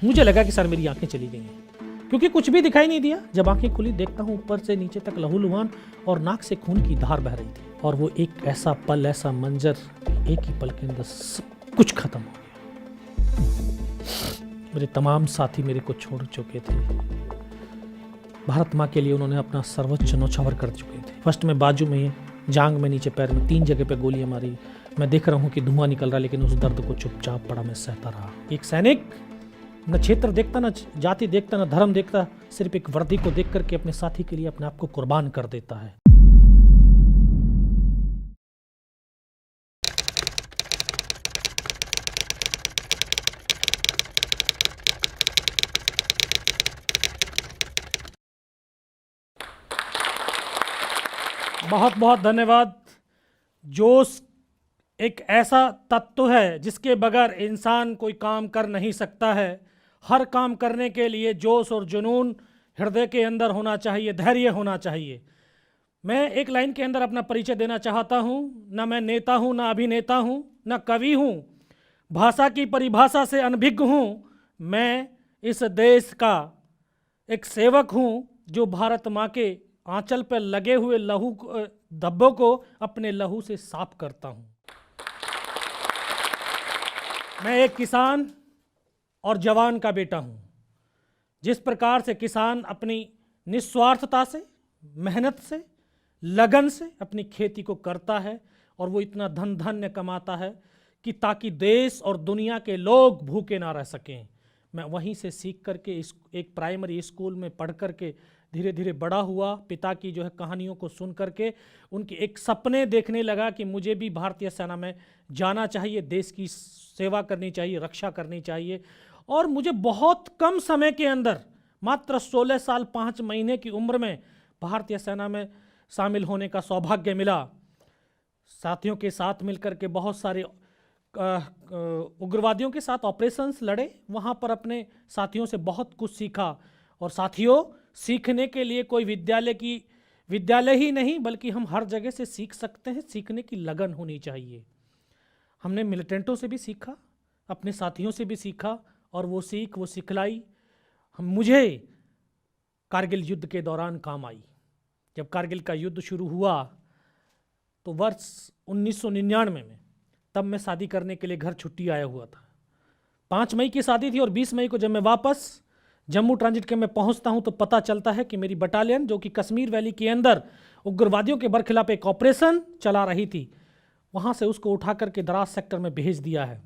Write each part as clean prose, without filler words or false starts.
मुझे लगा कि सर मेरी आंखें चली गई हैं, क्योंकि कुछ भी दिखाई नहीं दिया। जब आंखें खुली देखता हूँ ऊपर से नीचे तक लहूलुहान और नाक से खून की धार बह रही थी। और वो एक ऐसा पल, ऐसा मंजर, एक ही पल के अंदर सब कुछ खत्म हो गया। मेरे तमाम साथी मेरे को छोड़ चुके थे। भारत माँ के लिए उन्होंने अपना सर्वोच्च न्यौछावर कर चुके थे। फर्स्ट में बाजू में, जांग में, नीचे पैर में, 3 जगह पे गोलियां मारी। मैं देख रहा हूँ कि धुआं निकल रहा, लेकिन उस दर्द को चुपचाप पड़ा मैं सहता रहा। एक सैनिक न क्षेत्र देखता, न जाति देखता, न धर्म देखता, सिर्फ एक वर्दी को देख करके अपने साथी के लिए अपने आप को कुर्बान कर देता है। बहुत बहुत धन्यवाद। जोश एक ऐसा तत्व है जिसके बगैर इंसान कोई काम कर नहीं सकता है। हर काम करने के लिए जोश और जुनून हृदय के अंदर होना चाहिए, धैर्य होना चाहिए। मैं एक लाइन के अंदर अपना परिचय देना चाहता हूँ। न मैं नेता हूँ, न अभिनेता हूँ, न कवि हूँ, भाषा की परिभाषा से अनभिज्ञ हूँ। मैं इस देश का एक सेवक हूँ जो भारत माँ के आंचल पर लगे हुए लहू धब्बों को अपने लहू से साफ करता हूँ। मैं एक किसान और जवान का बेटा हूँ। जिस प्रकार से किसान अपनी निस्वार्थता से, मेहनत से, लगन से अपनी खेती को करता है और वो इतना धन धान्य कमाता है कि ताकि देश और दुनिया के लोग भूखे ना रह सकें। मैं वहीं से सीख करके एक प्राइमरी स्कूल में पढ़ करके धीरे धीरे बड़ा हुआ। पिता की जो है कहानियों को सुन करके उनके एक सपने देखने लगा कि मुझे भी भारतीय सेना में जाना चाहिए, देश की सेवा करनी चाहिए, रक्षा करनी चाहिए। और मुझे बहुत कम समय के अंदर, मात्र 16 साल 5 महीने की उम्र में भारतीय सेना में शामिल होने का सौभाग्य मिला। साथियों के साथ मिलकर के बहुत सारे उग्रवादियों के साथ ऑपरेशंस लड़े। वहाँ पर अपने साथियों से बहुत कुछ सीखा। और साथियों, सीखने के लिए कोई विद्यालय ही नहीं, बल्कि हम हर जगह से सीख सकते हैं। सीखने की लगन होनी चाहिए। हमने मिलिटेंटों से भी सीखा, अपने साथियों से भी सीखा, और वो सिखलाई मुझे कारगिल युद्ध के दौरान काम आई। जब कारगिल का युद्ध शुरू हुआ तो वर्ष 1999 में, तब मैं शादी करने के लिए घर छुट्टी आया हुआ था। 5 मई की शादी थी और 20 मई को जब मैं वापस जम्मू ट्रांजिट के में पहुंचता हूं तो पता चलता है कि मेरी बटालियन, जो कि कश्मीर वैली के अंदर उग्रवादियों के बरखिलाफ एक ऑपरेशन चला रही थी, वहां से उसको उठा करके द्रास सेक्टर में भेज दिया है।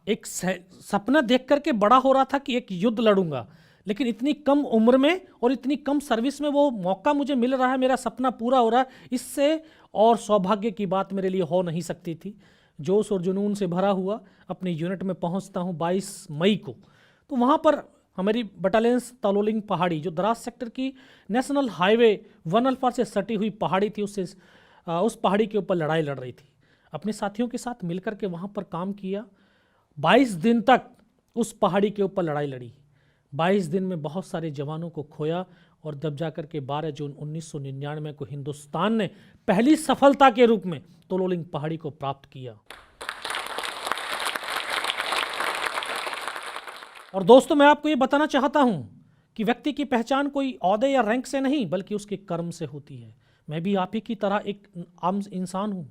एक सपना देख करके बड़ा हो रहा था कि एक युद्ध लड़ूंगा, लेकिन इतनी कम उम्र में और इतनी कम सर्विस में वो मौका मुझे मिल रहा है, मेरा सपना पूरा हो रहा है। इससे और सौभाग्य की बात मेरे लिए हो नहीं सकती थी। जोश और जुनून से भरा हुआ अपनी यूनिट में पहुंचता हूं 22 मई को। तो वहाँ पर हमारी बटालियन तलोलिंग पहाड़ी, जो द्रास सेक्टर की नेशनल हाईवे 1 अल्फा से सटी हुई पहाड़ी थी, उस पहाड़ी के ऊपर लड़ाई लड़ रही थी। अपने साथियों के साथ मिलकर के वहाँ पर काम किया। 22 दिन तक उस पहाड़ी के ऊपर लड़ाई लड़ी। 22 दिन में बहुत सारे जवानों को खोया, और जब जाकर के 12 जून 1999 को हिंदुस्तान ने पहली सफलता के रूप में तलोलिंग पहाड़ी को प्राप्त किया। और दोस्तों, मैं आपको ये बताना चाहता हूं कि व्यक्ति की पहचान कोई ओहदे या रैंक से नहीं, बल्कि उसके कर्म से होती है। मैं भी आप ही की तरह एक आम इंसान हूं।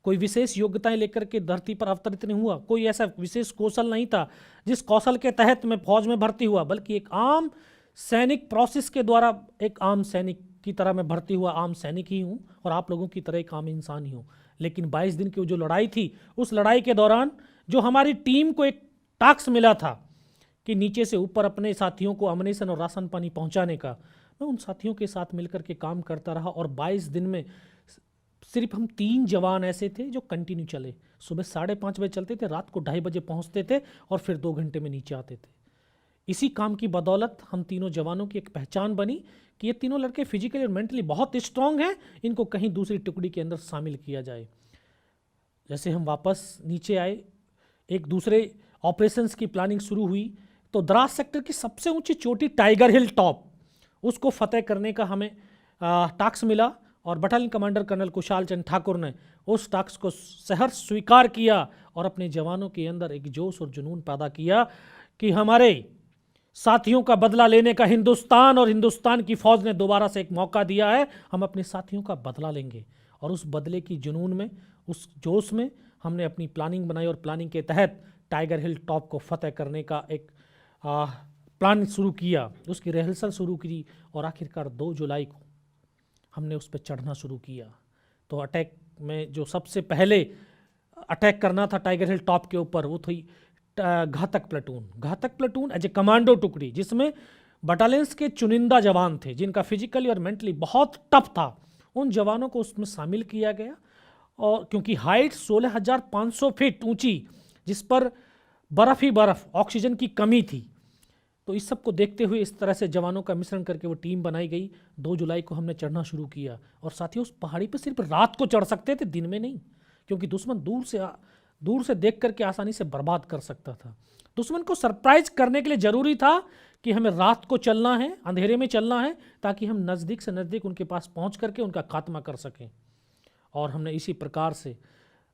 कोई विशेष योग्यताएं लेकर के धरती पर अवतरित नहीं हुआ। कोई ऐसा विशेष कौशल नहीं था जिस कौशल के तहत मैं फौज में भर्ती हुआ, बल्कि एक आम सैनिक प्रोसेस के द्वारा एक आम सैनिक की तरह मैं भर्ती हुआ आम सैनिक ही हूँ, और आप लोगों की तरह एक आम इंसान ही हूँ। लेकिन 22 दिन की जो लड़ाई थी, उस लड़ाई के दौरान जो हमारी टीम को एक टास्क मिला था कि नीचे से ऊपर अपने साथियों को अमनेशन और राशन पानी पहुंचाने का, मैं उन साथियों के साथ मिलकर के काम करता रहा। और 22 दिन में सिर्फ हम 3 जवान ऐसे थे जो कंटिन्यू चले। सुबह 5:30 बजे चलते थे, रात को 2:30 बजे पहुंचते थे, और फिर 2 घंटे में नीचे आते थे। इसी काम की बदौलत हम तीनों जवानों की एक पहचान बनी कि ये तीनों लड़के फिजिकली और मेंटली बहुत स्ट्रांग हैं, इनको कहीं दूसरी टुकड़ी के अंदर शामिल किया जाए। जैसे हम वापस नीचे आए, एक दूसरे ऑपरेशंस की प्लानिंग शुरू हुई। तो द्रास सेक्टर की सबसे ऊंची चोटी टाइगर हिल टॉप, उसको फतेह करने का हमें टास्क मिला, और battalion commander colonel Kushal Chand Thakur ने उस टास्क को सहर्ष स्वीकार किया और अपने जवानों के अंदर एक जोश और जुनून पैदा किया कि हमारे साथियों का बदला लेने का हिंदुस्तान और हिंदुस्तान की फौज ने दोबारा से एक मौका दिया है। हम अपने साथियों का बदला लेंगे और उस बदले की जुनून में, उस जोश में हमने अपनी प्लानिंग बनाई और प्लानिंग के तहत टाइगर हिल टॉप को फतेह करने का एक प्लान शुरू किया, उसकी रिहर्सल शुरू की और आखिरकार 2 जुलाई को हमने उस पर चढ़ना शुरू किया। तो अटैक में जो सबसे पहले अटैक करना था टाइगर हिल टॉप के ऊपर, वो थी घातक प्लेटून एज ए कमांडो टुकड़ी, जिसमें बटालियंस के चुनिंदा जवान थे जिनका फिजिकली और मेंटली बहुत टफ था। उन जवानों को उसमें शामिल किया गया और क्योंकि हाइट 16,500 फीट ऊंची, जिस पर बर्फ ही बर्फ, ऑक्सीजन की कमी थी, तो इस सब को देखते हुए इस तरह से जवानों का मिश्रण करके वो टीम बनाई गई। 2 जुलाई को हमने चढ़ना शुरू किया और साथियों उस पहाड़ी पर सिर्फ रात को चढ़ सकते थे, दिन में नहीं, क्योंकि दुश्मन दूर से देख करके आसानी से बर्बाद कर सकता था। दुश्मन को सरप्राइज करने के लिए जरूरी था कि हमें रात को चलना है, अंधेरे में चलना है, ताकि हम नज़दीक से नज़दीक उनके पास पहुंच करके उनका खात्मा कर सकें। और हमने इसी प्रकार से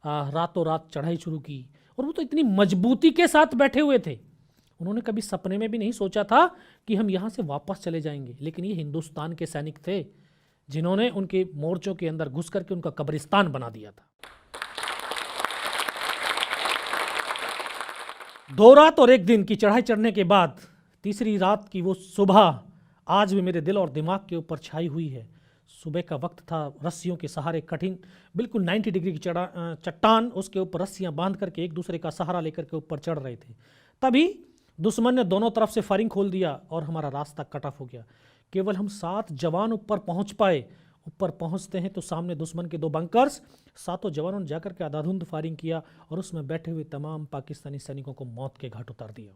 रातों रात चढ़ाई शुरू की। और वो तो इतनी मजबूती के साथ बैठे हुए थे, उन्होंने कभी सपने में भी नहीं सोचा था कि हम यहाँ से वापस चले जाएंगे। लेकिन ये हिंदुस्तान के सैनिक थे जिन्होंने उनके मोर्चों के अंदर घुस करके उनका कब्रिस्तान बना दिया था। 2 रात और 1 दिन की चढ़ाई चढ़ने के बाद तीसरी रात की वो सुबह आज भी मेरे दिल और दिमाग के ऊपर छाई हुई है। सुबह का वक्त था, रस्सियों के सहारे कठिन बिल्कुल 90 डिग्री की चट्टान, उसके ऊपर रस्सियां बांध करके एक दूसरे का सहारा लेकर के ऊपर चढ़ रहे थे। तभी दुश्मन ने दोनों तरफ से फायरिंग खोल दिया और हमारा रास्ता कट ऑफ हो गया। केवल हम 7 जवान ऊपर पहुंच पाए। ऊपर पहुंचते हैं तो सामने दुश्मन के 2 बंकर्स, 7 जवानों ने जाकर के आधाधुंध फायरिंग किया और उसमें बैठे हुए तमाम पाकिस्तानी सैनिकों को मौत के घाट उतार दिया।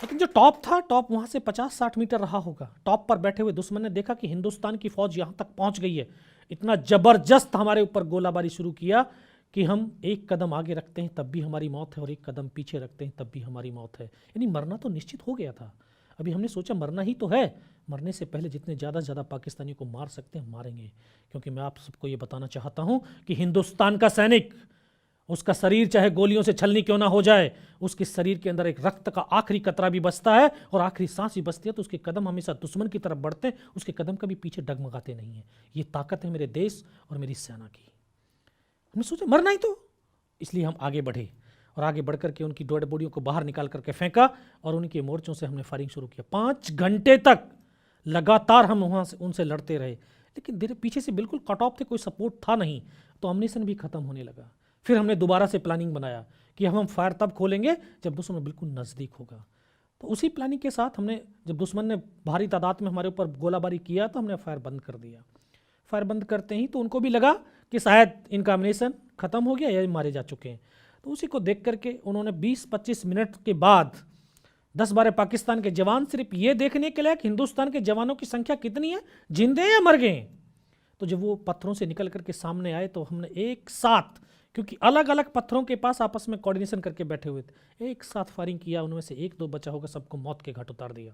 लेकिन जो टॉप था, टॉप वहां से 50-60 मीटर रहा होगा। टॉप पर बैठे हुए दुश्मन ने देखा कि हिंदुस्तान की फौज यहां तक पहुंच गई है, इतना जबरदस्त हमारे ऊपर गोलाबारी शुरू किया कि हम एक कदम आगे रखते हैं तब भी हमारी मौत है और एक कदम पीछे रखते हैं तब भी हमारी मौत है। यानी मरना तो निश्चित हो गया था। अभी हमने सोचा मरना ही तो है, मरने से पहले जितने ज़्यादा से ज़्यादा पाकिस्तानियों को मार सकते हैं मारेंगे। क्योंकि मैं आप सबको ये बताना चाहता हूँ कि हिंदुस्तान का सैनिक, उसका शरीर चाहे गोलियों से छलनी क्यों ना हो जाए, उसके शरीर के अंदर एक रक्त का आखिरी कतरा भी बचता है और आखिरी सांस भी बचती है, तो उसके कदम हमेशा दुश्मन की तरफ बढ़ते हैं, उसके कदम कभी पीछे डगमगाते नहीं हैं। ये ताकत है मेरे देश और मेरी सेना की। हमने सोचा मरना ही तो, इसलिए हम आगे बढ़े और आगे बढ़ करके उनकी डेड बॉडियों को बाहर निकाल करके फेंका और उनके मोर्चों से हमने फायरिंग शुरू किया। 5 घंटे तक लगातार हम वहाँ से उनसे लड़ते रहे, लेकिन देर पीछे से बिल्कुल कट ऑफ थे, कोई सपोर्ट था नहीं, तो अम्यूनिशन भी खत्म होने लगा। फिर हमने दोबारा से प्लानिंग बनाया कि हम फायर तब खोलेंगे जब दुश्मन बिल्कुल नज़दीक होगा। तो उसी प्लानिंग के साथ हमने, जब दुश्मन ने भारी तादाद में हमारे ऊपर गोलाबारी किया तो हमने फायर बंद कर दिया। फायर बंद करते ही तो उनको भी लगा कि शायद इनका अम्यूनिशन ख़त्म हो गया या मारे जा चुके हैं। तो उसी को देख करके उन्होंने 20-25 मिनट के बाद 10-12 पाकिस्तान के जवान सिर्फ ये देखने के लिए कि हिंदुस्तान के जवानों की संख्या कितनी है, जिंदे या मर गए, तो जब वो पत्थरों से निकल करके सामने आए तो हमने एक साथ, क्योंकि अलग अलग पत्थरों के पास आपस में कोऑर्डिनेशन करके बैठे हुए थे, एक साथ फायरिंग किया। उनमें से 1-2 बचा होगा, सबको मौत के घाट उतार दिया।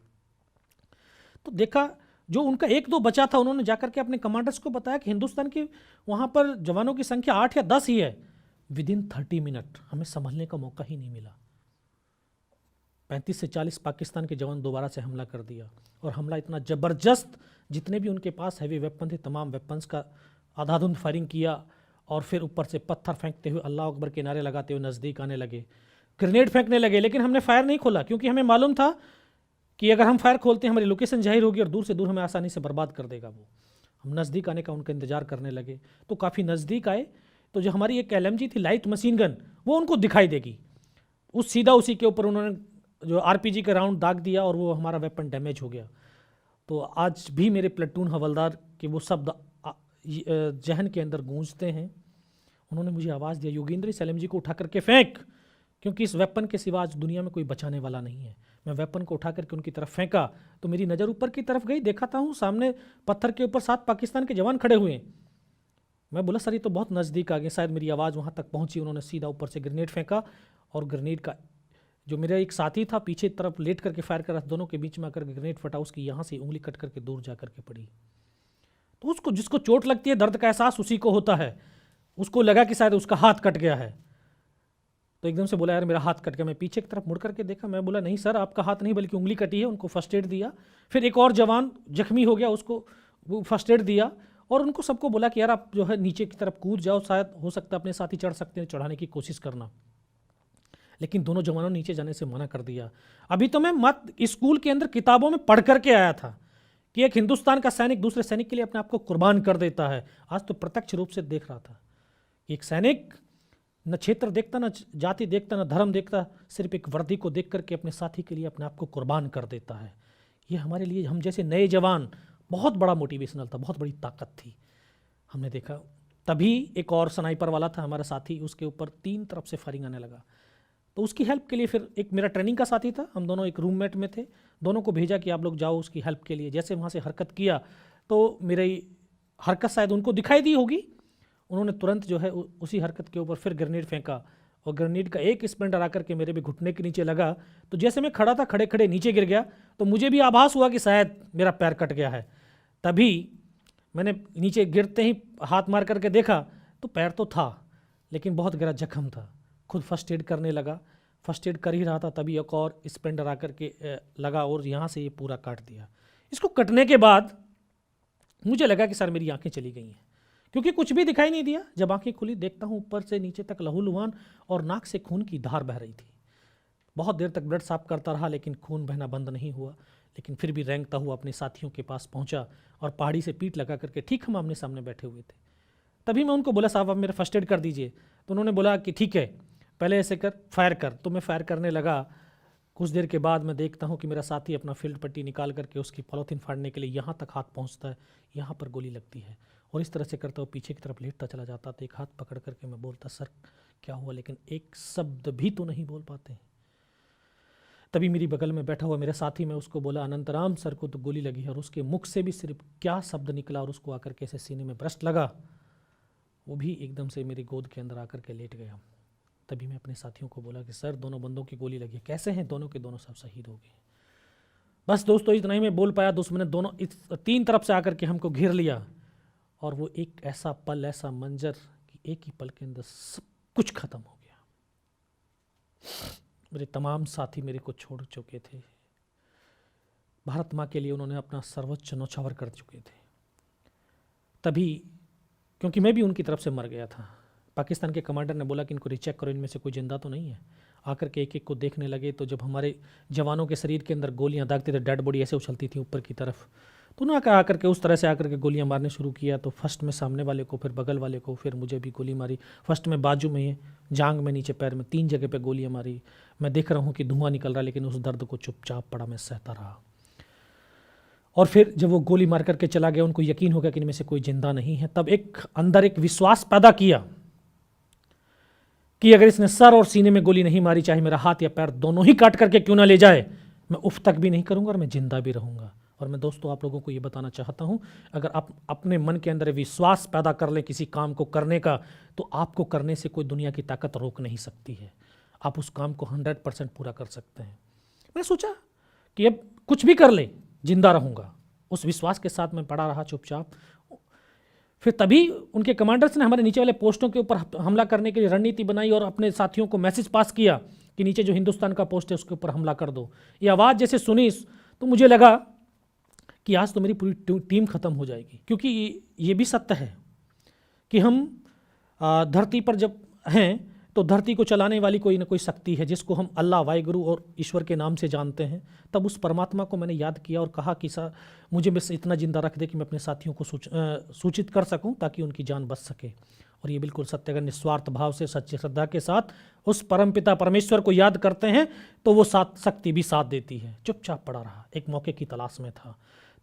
तो देखा जो उनका 1-2 बचा था, उन्होंने जाकर के अपने कमांडर्स को बताया कि हिंदुस्तान की वहाँ पर जवानों की संख्या 8 या 10 ही है। विदिन 30 मिनट हमें संभलने का मौका ही नहीं मिला। 35 से 40 पाकिस्तान के जवान दोबारा से हमला कर दिया और हमला इतना ज़बरदस्त, जितने भी उनके पास हैवी वेपन थे तमाम वेपन्स का आधाधुंध फायरिंग किया और फिर ऊपर से पत्थर फेंकते हुए अल्लाह अकबर के नारे लगाते हुए नज़दीक आने लगे, ग्रेनेड फेंकने लगे। लेकिन हमने फायर नहीं खोला क्योंकि हमें मालूम था कि अगर हम फायर खोलते हैं हमारी लोकेशन जाहिर होगी और दूर से दूर हमें आसानी से बर्बाद कर देगा वो। हम नज़दीक आने का उनका इंतज़ार करने लगे, तो काफ़ी नज़दीक आए तो जो हमारी एक LMG थी, लाइट मशीन गन, वो उनको दिखाई देगी। सीधा उसी के ऊपर उन्होंने जो RPG का राउंड दाग दिया और वो हमारा वेपन डैमेज हो गया। तो आज भी मेरे प्लेटून हवलदार के वो शब्द जहन के अंदर गूंजते हैं। उन्होंने मुझे आवाज़ दिया, योगेंद्र इस LMG को उठा करके फेंक, क्योंकि इस वेपन के सिवा आज दुनिया में कोई बचाने वाला नहीं है। मैं वेपन को उठा करके उनकी तरफ फेंका तो मेरी नज़र ऊपर की तरफ गई, देखा था हूँ सामने पत्थर के ऊपर 7 पाकिस्तान के जवान खड़े हुए हैं। मैं बोला सर ये तो बहुत नज़दीक आ गए, शायद मेरी आवाज़ वहाँ तक पहुँची। उन्होंने सीधा ऊपर से ग्रेनेड फेंका और ग्रेनेड का जो मेरा एक साथी था पीछे तरफ लेट करके फायर कर रहा था, दोनों के बीच में आकर ग्रेनेड फटा, उसकी यहाँ से उंगली कट करके दूर जा करके पड़ी। तो उसको, जिसको चोट लगती है दर्द का एहसास उसी को होता है, उसको लगा कि शायद उसका हाथ कट गया है। तो एकदम से बोला यार मेरा हाथ कट गया। मैं पीछे की तरफ मुड़ करके देखा, मैं बोला नहीं सर आपका हाथ नहीं बल्कि उंगली कटी है। उनको फर्स्ट एड दिया। फिर एक और जवान जख्मी हो गया, उसको वो फर्स्ट एड दिया और उनको सबको बोला कि यार आप जो है नीचे की तरफ कूद जाओ, शायद हो सकता है अपने साथी चढ़ सकते हैं, चढ़ाने की कोशिश करना। लेकिन दोनों जवानों ने नीचे जाने से मना कर दिया। अभी तो मैं मत स्कूल के अंदर किताबों में पढ़ करके आया था कि एक हिंदुस्तान का सैनिक दूसरे सैनिक के लिए अपने आप को कुर्बान कर देता है। आज तो प्रत्यक्ष रूप से देख रहा था कि एक सैनिक न क्षेत्र देखता, न जाति देखता, न धर्म देखता, सिर्फ एक वर्दी को देख करके अपने साथी के लिए अपने आप को कुर्बान कर देता है। ये हमारे लिए, हम जैसे नए जवान, बहुत बड़ा मोटिवेशनल था, बहुत बड़ी ताकत थी। हमने देखा तभी एक और स्नाइपर वाला था हमारा साथी, उसके ऊपर 3 तरफ से फायरिंग आने लगा। तो उसकी हेल्प के लिए फिर एक मेरा ट्रेनिंग का साथी था, हम दोनों एक रूममेट में थे, दोनों को भेजा कि आप लोग जाओ उसकी हेल्प के लिए। जैसे वहाँ से हरकत किया तो मेरी हरकत शायद उनको दिखाई दी होगी, उन्होंने तुरंत जो है उसी हरकत के ऊपर फिर ग्रेनेड फेंका और ग्रेनेड का एक स्प्लिंटर आकर के मेरे भी घुटने के नीचे लगा। तो जैसे मैं खड़ा था, खड़े खड़े नीचे गिर गया। तो मुझे भी आभास हुआ कि शायद मेरा पैर कट गया है। तभी मैंने नीचे गिरते ही हाथ मार करके देखा तो पैर तो था लेकिन बहुत गहरा जख्म था। खुद फर्स्ट एड करने लगा, फर्स्ट एड कर ही रहा था तभी एक और स्प्लिंटर आकर के लगा और यहाँ से ये पूरा काट दिया। इसको कटने के बाद मुझे लगा कि सर मेरी आंखें चली गई हैं, क्योंकि कुछ भी दिखाई नहीं दिया। जब आंखें खुली देखता हूँ ऊपर से नीचे तक लहूलुहान और नाक से खून की धार बह रही थी। बहुत देर तक ब्लड साफ करता रहा लेकिन खून बहना बंद नहीं हुआ। लेकिन फिर भी रेंगता हुआ अपने साथियों के पास पहुंचा और पहाड़ी से पीठ लगा करके, ठीक हम आमने सामने बैठे हुए थे, तभी मैं उनको बोला साहब आप मेरा फर्स्ट एड कर दीजिए। तो उन्होंने बोला कि ठीक है पहले ऐसे कर, फायर कर। तो मैं फायर करने लगा। कुछ देर के बाद मैं देखता हूँ कि मेरा साथी अपना फील्ड पट्टी निकाल करके उसकी पॉलीथीन फाड़ने के लिए यहाँ तक हाथ पहुँचता है, यहाँ पर गोली लगती है और इस तरह से करता हुआ पीछे की तरफ लेटता चला जाता। तो एक हाथ पकड़ करके मैं बोलता सर क्या हुआ, लेकिन एक शब्द भी तो नहीं बोल पाते। तभी मेरी बगल में बैठा हुआ मेरा साथी, मैं उसको बोला अनंतराम सर को तो गोली लगी है, और उसके मुख से भी सिर्फ क्या शब्द निकला और उसको आकर के ऐसे सीने में ब्रस्ट लगा, वो भी एकदम से मेरी गोद के अंदर आकर के लेट गया। तभी मैं अपने साथियों को बोला कि सर दोनों बंदों की गोली लगी है, कैसे हैं? दोनों के दोनों सब शहीद हो गए। बस दोस्तों इतना ही मैं बोल पाया। दुश्मन ने दोनों 3 तरफ से आकर के हमको घेर लिया और वो एक ऐसा पल, ऐसा मंजर कि एक ही पल के अंदर सब कुछ खत्म हो गया। मेरे तमाम साथी मेरे को छोड़ चुके थे। भारत माँ के लिए उन्होंने अपना सर्वोच्च न्यौछावर कर चुके थे। तभी क्योंकि मैं भी उनकी तरफ से मर गया था, पाकिस्तान के कमांडर ने बोला कि इनको रिचेक करो, इनमें से कोई जिंदा तो नहीं है। आकर के एक एक को देखने लगे तो जब हमारे जवानों के शरीर के अंदर गोलियां दागते थे, डेड बॉडी ऐसे उछलती थी ऊपर की तरफ, तो उन्होंने आकर के उस तरह से आकर के गोलियां मारने शुरू किया। तो फर्स्ट में सामने वाले को, फिर बगल वाले को, फिर मुझे भी गोली मारी। फर्स्ट में बाजू में, जांग में, नीचे पैर में, 3 जगह पे गोलियां मारी। मैं देख रहा हूँ कि धुआं निकल रहा, लेकिन उस दर्द को चुपचाप पड़ा मैं सहता रहा। और फिर जब वो गोली मार करके चला गया, उनको यकीन हो गया कि इनमें से कोई जिंदा नहीं है। तब एक अंदर एक विश्वास पैदा किया कि अगर इसने सर और सीने में गोली नहीं मारी, चाहे मेरा हाथ या पैर दोनों ही काट करके क्यों ना ले जाए, मैं उफ तक भी नहीं करूंगा और मैं जिंदा भी रहूंगा। और मैं दोस्तों आप लोगों को ये बताना चाहता हूं, अगर आप अपने मन के अंदर विश्वास पैदा कर लें किसी काम को करने का, तो आपको करने से कोई दुनिया की ताकत रोक नहीं सकती है। आप उस काम को 100% पूरा कर सकते हैं। मैं सोचा कि अब कुछ भी कर ले, जिंदा रहूंगा। उस विश्वास के साथ मैं पड़ा रहा चुपचाप। फिर तभी उनके कमांडर्स ने हमारे नीचे वाले पोस्टों के ऊपर हमला करने के लिए रणनीति बनाई और अपने साथियों को मैसेज पास किया कि नीचे जो हिंदुस्तान का पोस्ट है उसके ऊपर हमला कर दो। ये आवाज़ जैसे सुनी तो मुझे लगा कि आज तो मेरी पूरी टीम खत्म हो जाएगी, क्योंकि ये भी सत्य है कि हम धरती पर जब हैं तो धरती को चलाने वाली कोई ना कोई शक्ति है जिसको हम अल्लाह, वाहिगुरु और ईश्वर के नाम से जानते हैं। तब उस परमात्मा को मैंने याद किया और कहा कि सर मुझे बस इतना जिंदा रख दे कि मैं अपने साथियों को सूचित कर सकूं ताकि उनकी जान बच सके। और ये बिल्कुल सत्य, अगर निस्वार्थ भाव से सच्ची श्रद्धा के साथ उस परमपिता परमेश्वर को याद करते हैं तो वो शक्ति भी साथ देती है। चुपचाप पड़ा रहा, एक मौके की तलाश में था।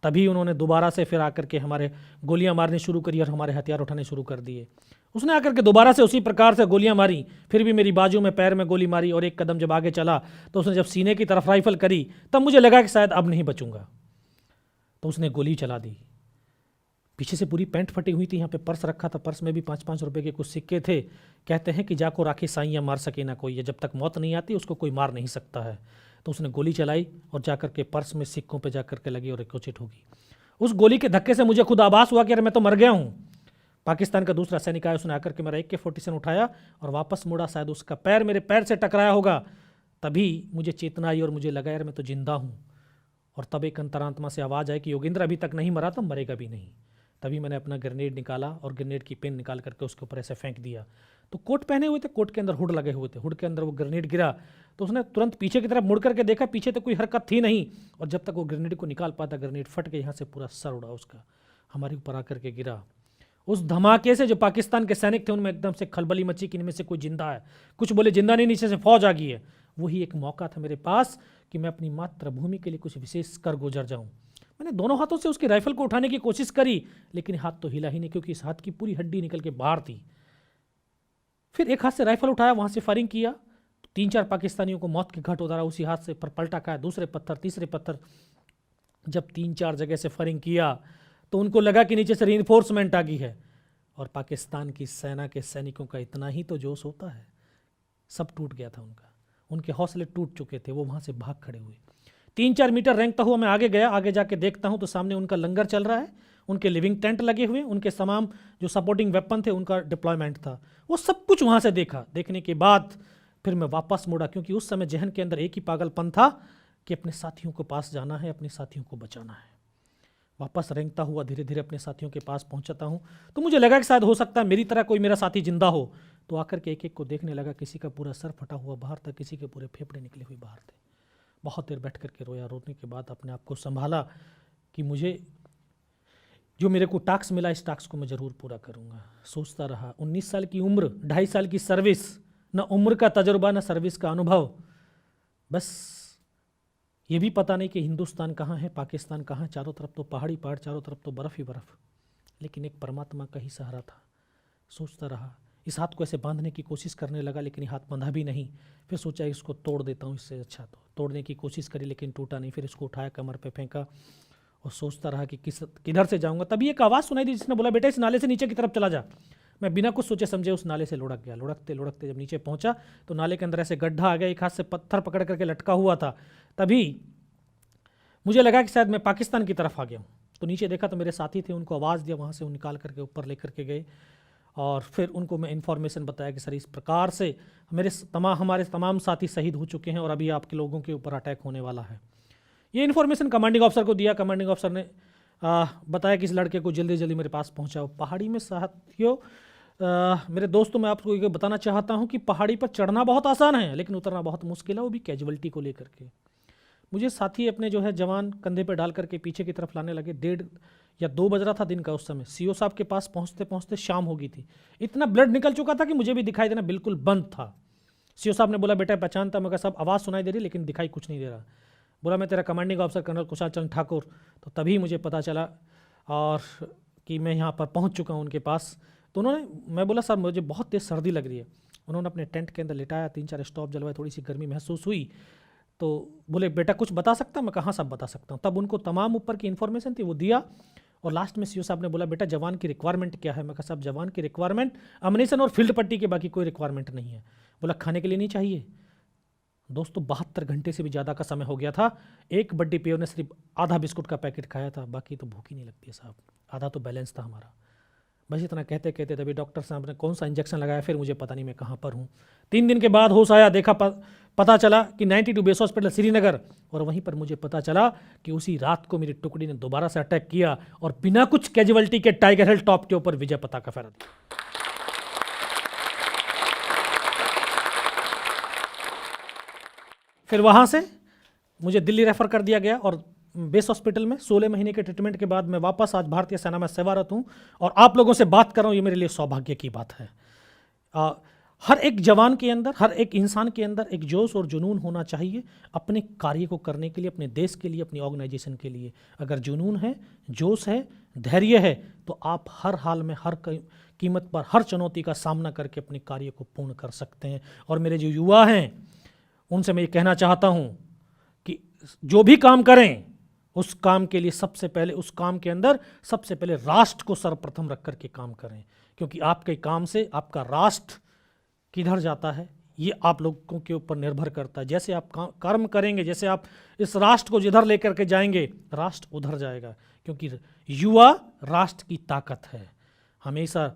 तभी उन्होंने दोबारा से फिर आकर के हमारे गोलियां मारनी शुरू करी और हमारे हथियार उठाने शुरू कर दिए। उसने आकर के दोबारा से उसी प्रकार से गोलियां मारी, फिर भी मेरी बाजू में, पैर में गोली मारी और एक कदम जब आगे चला तो उसने जब सीने की तरफ राइफल करी तब मुझे लगा कि शायद अब नहीं बचूंगा। तो उसने गोली चला दी। पीछे से पूरी पैंट फटी हुई थी, यहाँ पे पर्स रखा था, पर्स में भी 5-5 रुपए के कुछ सिक्के थे। कहते हैं कि जाको राखी साइयाँ मार सके ना कोई, जब तक मौत नहीं आती उसको कोई मार नहीं सकता है। तो उसने गोली चलाई और जाकर के पर्स में सिक्कों पे जाकर के लगी और रिकोचेट होगी। उस गोली के धक्के से मुझे खुद आभास हुआ कि अरे मैं तो मर गया हूँ। पाकिस्तान का दूसरा सैनिक आया, उसने आकर के मेरा AK-47 उठाया और वापस मुड़ा। शायद उसका पैर मेरे पैर से टकराया होगा, तभी मुझे चेतना आई और मुझे लगा यार मैं तो जिंदा हूँ। और तब एक अंतरात्मा से आवाज़ आई कि योगेंद्र अभी तक नहीं मरा तो मरेगा भी नहीं। तभी मैंने अपना ग्रेनेड निकाला और ग्रेनेड की पिन निकाल करके उसके ऊपर ऐसे फेंक दिया। तो कोट पहने हुए थे, कोट के अंदर हुड लगे हुए थे, हुड के अंदर वो ग्रेनेड गिरा तो उसने तुरंत पीछे की तरफ मुड़ करके देखा, पीछे तो कोई हरकत थी नहीं। और जब तक वो ग्रेनेड को निकाल पाता, ग्रेनेड फट के यहाँ से पूरा सर उड़ा उसका, हमारे ऊपर आकर के गिरा। उस धमाके से जो पाकिस्तान के सैनिक थे उनमें एकदम से खलबली मची कि इनमें से कोई जिंदा है। कुछ बोले जिंदा नहीं, नीचे से फौज आ गई है। वही एक मौका था मेरे पास कि मैं अपनी मातृभूमि के लिए कुछ विशेष कर गुजर जाऊं। मैंने दोनों हाथों से उसकी राइफल को उठाने की कोशिश करी, लेकिन हाथ तो हिला ही नहीं, क्योंकि इस हाथ की पूरी हड्डी निकल के बाहर थी। फिर एक हाथ से राइफल उठाया, वहां से फायरिंग किया, 3-4 पाकिस्तानियों को मौत के घाट उतारा उसी हाथ से। पर पलटा खाया, दूसरे पत्थर, तीसरे पत्थर। जब 3-4 जगह से फायरिंग किया तो उनको लगा कि नीचे से रीइंफोर्समेंट आ गई है। और पाकिस्तान की सेना के सैनिकों का इतना ही तो जोश होता है, सब टूट गया था उनका, उनके हौसले टूट चुके थे। वो वहाँ से भाग खड़े हुए। 3-4 मीटर रेंगता हुआ मैं आगे गया। आगे जाके देखता हूँ तो सामने उनका लंगर चल रहा है, उनके लिविंग टेंट लगे हुए, उनके तमाम जो सपोर्टिंग वेपन थे उनका डिप्लॉयमेंट था। वो सब कुछ वहाँ से देखा। देखने के बाद फिर मैं वापस मुड़ा, क्योंकि उस समय जहन के अंदर एक ही पागलपन था कि अपने साथियों को पास जाना है, अपने साथियों को बचाना है। वापस रेंगता हुआ धीरे धीरे अपने साथियों के पास पहुंचता हूं तो मुझे लगा कि शायद हो सकता है मेरी तरह कोई मेरा साथी जिंदा हो। तो आकर के एक एक को देखने लगा। किसी का पूरा सर फटा हुआ बाहर था, किसी के पूरे फेफड़े निकले हुए बाहर थे। बहुत देर बैठ करके रोया। रोने के बाद अपने आप को संभाला कि मुझे जो मेरे को टास्क मिला, इस टास्क को मैं ज़रूर पूरा करूँगा। सोचता रहा, 19 साल की उम्र, 2.5 साल की सर्विस, न उम्र का तजुर्बा न सर्विस का अनुभव, बस ये भी पता नहीं कि हिंदुस्तान कहाँ है, पाकिस्तान कहाँ, चारों तरफ तो पहाड़ी पहाड़, चारों तरफ तो बर्फ़ ही बर्फ़, लेकिन एक परमात्मा का ही सहारा था। सोचता रहा। इस हाथ को ऐसे बांधने की कोशिश करने लगा, लेकिन हाथ बंधा भी नहीं। फिर सोचा इसको तोड़ देता हूँ, इससे अच्छा तो तोड़ने की कोशिश करी, लेकिन टूटा नहीं। फिर इसको उठाया, कमर पे फेंका और सोचता रहा कि किधर से जाऊँगा। तभी एक आवाज़ सुनाई दी जिसने बोला, बेटा इस नाले से नीचे की तरफ चला जा। मैं बिना कुछ सोचे समझे उस नाले से लुढ़क गया। लुढ़कते लुढ़कते जब नीचे पहुँचा तो नाले के अंदर ऐसे गड्ढा आ गया, एक हाथ से पत्थर पकड़ करके लटका हुआ था। तभी मुझे लगा कि शायद मैं पाकिस्तान की तरफ आ गया हूँ। तो नीचे देखा तो मेरे साथी थे, उनको आवाज़ दिया, वहाँ से वो निकाल करके ऊपर लेकर के गए। और फिर उनको मैं इन्फॉर्मेशन बताया कि सर इस प्रकार से हमारे तमाम साथी शहीद हो चुके हैं और अभी आपके लोगों के ऊपर अटैक होने वाला है। ये इन्फॉर्मेशन कमांडिंग ऑफिसर को दिया। कमांडिंग ऑफिसर ने बताया कि इस लड़के को जल्दी जल्दी मेरे पास पहुँचाओ। पहाड़ी में साथियों, मेरे दोस्तों, मैं आपको ये बताना चाहता हूँ कि पहाड़ी पर चढ़ना बहुत आसान है, लेकिन उतरना बहुत मुश्किल है, वो भी कैजुअलिटी को लेकर के। मुझे साथी अपने जो है जवान कंधे पे डाल करके पीछे की तरफ लाने लगे। 1:30 या 2 बज रहा था दिन का उस समय। CO साहब के पास पहुंचते पहुंचते शाम हो गई थी। इतना ब्लड निकल चुका था कि मुझे भी दिखाई देना बिल्कुल बंद था। CO साहब ने बोला, बेटा पहचानता? मैं कहा साहब आवाज़ सुनाई दे रही लेकिन दिखाई कुछ नहीं दे रहा। बोला मैं तेरा commanding officer colonel Kushal Chandra Thakur. तो तभी मुझे पता चला और कि मैं यहाँ पर पहुँच चुका हूँ उनके पास। तो मैं बोला सर मुझे बहुत तेज़ सर्दी लग रही है। उन्होंने अपने टेंट के अंदर लिटाया, 3-4 स्टॉप जलवाए, थोड़ी सी गर्मी महसूस हुई। तो बोले बेटा कुछ बता सकता? मैं कहाँ सब बता सकता हूँ। तब उनको तमाम ऊपर की इन्फॉर्मेशन थी वो दिया। और लास्ट में CO साहब ने बोला, बेटा जवान की रिक्वायरमेंट क्या है? मैं कहा साहब जवान की रिक्वायरमेंट अम्युनिशन और फील्ड पट्टी के, बाकी कोई रिक्वायरमेंट नहीं है। बोला खाने के लिए नहीं चाहिए? दोस्तों 72 घंटे से भी ज़्यादा का समय हो गया था। एक बड्डी पियो ने सिर्फ आधा बिस्कुट का पैकेट खाया था, बाकी तो भूख ही नहीं लगती है साहब, आधा तो बैलेंस था हमारा। बस इतना कहते कहते तभी डॉक्टर साहब ने कौन सा इंजेक्शन लगाया, फिर मुझे पता नहीं मैं कहाँ पर हूँ। 3 दिन के बाद होश आया, देखा पता चला कि 92 बेस हॉस्पिटल श्रीनगर। और वहीं पर मुझे पता चला कि उसी रात को मेरी टुकड़ी ने दोबारा से अटैक किया और बिना कुछ कैजुअलिटी के टाइगर हिल टॉप के ऊपर विजय पताका फहरा दिया। फिर वहाँ से मुझे दिल्ली रेफर कर दिया गया और बेस हॉस्पिटल में 16 महीने के ट्रीटमेंट के बाद मैं वापस आज भारतीय सेना में सेवारत हूँ और आप लोगों से बात कर रहा हूँ। ये मेरे लिए सौभाग्य की बात है। हर एक जवान के अंदर, हर एक इंसान के अंदर एक जोश और जुनून होना चाहिए अपने कार्य को करने के लिए, अपने देश के लिए, अपनी ऑर्गेनाइजेशन के लिए। अगर जुनून है, जोश है, धैर्य है, तो आप हर हाल में, हर कीमत पर, हर चुनौती का सामना करके अपने कार्य को पूर्ण कर सकते हैं। और मेरे जो युवा हैं उनसे मैं ये कहना चाहता हूँ कि जो भी काम करें उस काम के लिए सबसे पहले, उस काम के अंदर सबसे पहले राष्ट्र को सर्वप्रथम रख करके काम करें, क्योंकि आपके काम से आपका राष्ट्र किधर जाता है ये आप लोगों के ऊपर निर्भर करता है। जैसे आप कर्म करेंगे, जैसे आप इस राष्ट्र को जिधर लेकर के जाएंगे, राष्ट्र उधर जाएगा, क्योंकि युवा राष्ट्र की ताकत है। हमेशा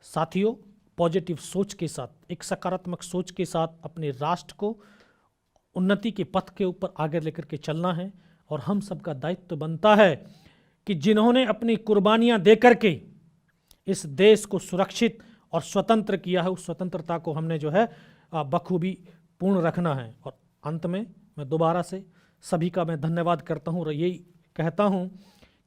साथियों पॉजिटिव सोच के साथ, एक सकारात्मक सोच के साथ अपने राष्ट्र को उन्नति के पथ के ऊपर आगे लेकर के चलना है। और हम सबका दायित्व बनता है कि जिन्होंने अपनी कुर्बानियां दे करके इस देश को सुरक्षित और स्वतंत्र किया है, उस स्वतंत्रता को हमने जो है बखूबी पूर्ण रखना है। और अंत में मैं दोबारा से सभी का मैं धन्यवाद करता हूँ और यही कहता हूँ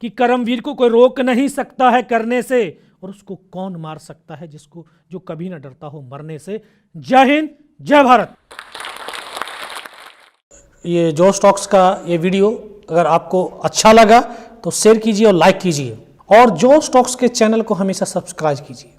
कि कर्मवीर को कोई रोक नहीं सकता है करने से, और उसको कौन मार सकता है जिसको जो कभी ना डरता हो मरने से। जय हिंद, जय भारत। ये जोश टॉक्स का ये वीडियो अगर आपको अच्छा लगा तो शेयर कीजिए और लाइक कीजिए, और जोश टॉक्स के चैनल को हमेशा सब्सक्राइब कीजिए।